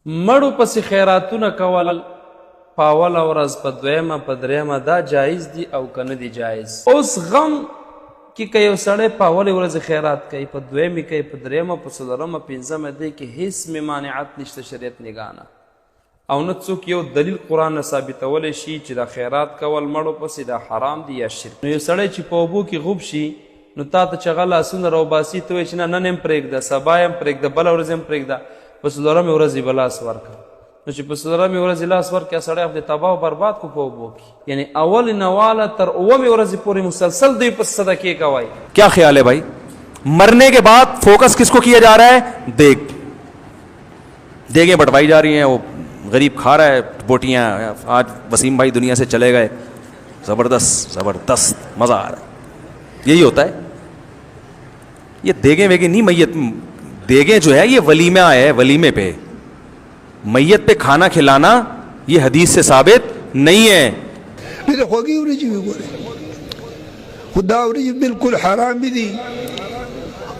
مړو پسې خیراتونه کول په اوله ورځ په دویمه په دریمه دا جایز دي او که نه دي جایز. اوس غم کې که یو سړی په اولې ورځې خیرات کوي، په دویمې کوي، په دریمه، په څلورمه، پنځمه، دی کې هیڅ ممانعت نشته شریعت نګاه نه، او نه څوک یو دلیل قرآن نه ثابتولی شي چې دا خیرات کول مړو پسې دا حرام دي یا شرک. نو یو سړی چې په اوبو کې غوب شي نو تا ته چې هغه لاسونه راوباسي ته وایي چې نه نن هم پرېږده، سبا یې هم پرېږده، بله ورځ هم پرېږده، په څلورمې ورځې به لاس ورکړه. نو چې په څلورمې ورځې لاس ورکړه سړی خو دې تباه او برباد کو په اوبو کې. یعنی اول نواله تر اومې ورځې پورې مسلسل دوی پس صدقې کوئ. کیا خیال ہے بھائی؟ مرنے کے بعد فوکس کس کو کیا جا رہا ہے؟ دیگیں بٹوائی جا رہی ہیں، وہ غریب کھا رہا ہے بوٹیاں. آج وسیم بھائی دنیا سے چلے گئے، زبردست مزہ آ رہا ہے. یہی ہوتا ہے. یہ دیگیں ویگیں نہیں، میت دیگیں جو ہے یہ ولیمہ ہے، ولیمے پہ میت پہ کھانا کھلانا یہ حدیث سے ثابت نہیں ہے. میرے خوگی ورجی بھی بولے خدا ورجی بالکل حرام بھی دی،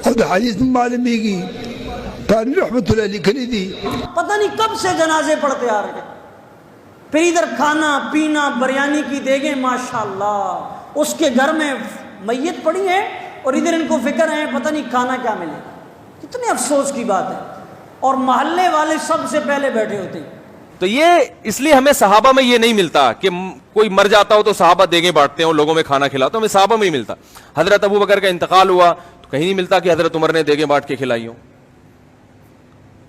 اور حدیث معلوم بھی کی تانی رحمت اللہ لکھنی دی. پتہ نہیں کب سے جنازے پڑھتے آ رہے ہیں، پھر ادھر کھانا پینا، بریانی کی دیگیں ماشاءاللہ، اس کے گھر میں میت پڑی ہے اور ادھر ان کو فکر ہے پتہ نہیں کھانا کیا ملے. کتنے افسوس کی بات ہے. اور محلے والے سب سے پہلے بیٹھے ہوتے ہیں. تو یہ اس لیے ہمیں صحابہ میں یہ نہیں ملتا کہ کوئی مر جاتا ہو تو صحابہ دیگیں بانٹتے ہیں اور لوگوں میں کھانا کھلاتے. ہمیں صحابہ میں ہی ملتا. حضرت ابو بکر کا انتقال ہوا تو کہیں نہیں ملتا کہ حضرت عمر نے دیگیں بانٹ کے کھلائی ہوں.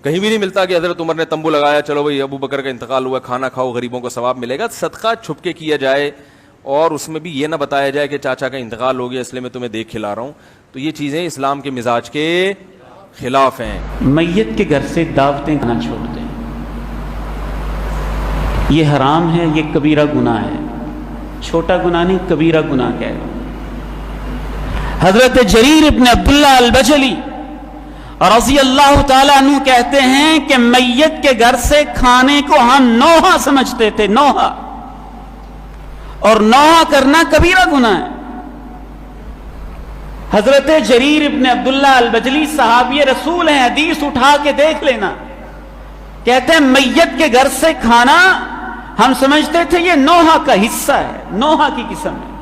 کہیں بھی نہیں ملتا کہ حضرت عمر نے تمبو لگایا چلو بھائی ابو بکر کا انتقال ہوا کھانا کھاؤ غریبوں کو ثواب ملے گا. صدقہ چھپ کے کیا جائے اور اس میں بھی یہ نہ بتایا جائے کہ چاچا کا انتقال ہو گیا اس لیے میں تمہیں دیکھ کھلا رہا ہوں. تو یہ چیزیں اسلام کے مزاج کے خلاف ہیں. میت کے گھر سے دعوتیں نہ چھوڑ دیں، یہ حرام ہے، یہ کبیرہ گناہ ہے. چھوٹا گناہ نہیں، کبیرہ گناہ کہہ رہا ہوں. حضرت جریر ابن عبداللہ البجلی رضی اللہ تعالیٰ عنہ کہتے ہیں کہ میت کے گھر سے کھانے کو ہم نوحہ سمجھتے تھے، نوحہ، اور نوحہ کرنا کبیرہ گناہ ہے. حضرت جریر ابن عبداللہ البجلی صحابی رسول ہیں، حدیث اٹھا کے دیکھ لینا. کہتے ہیں میت کے گھر سے کھانا ہم سمجھتے تھے یہ نوحہ کا حصہ ہے، نوحہ کی قسم ہے.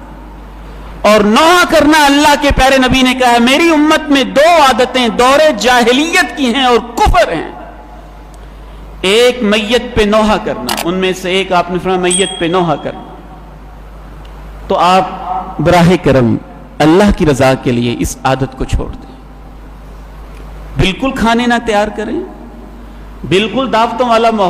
اور نوحہ کرنا اللہ کے پیارے نبی نے کہا ہے میری امت میں دو عادتیں دور جاہلیت کی ہیں اور کفر ہیں. ایک میت پہ نوحہ کرنا، ان میں سے ایک آپ نے فرمایا میت پہ نوحہ کرنا. تو آپ براہ کرم اللہ کی رضا کے لیے اس عادت کو چھوڑ دیں. بالکل کھانے نہ تیار کریں، بالکل دعوتوں والا ماحول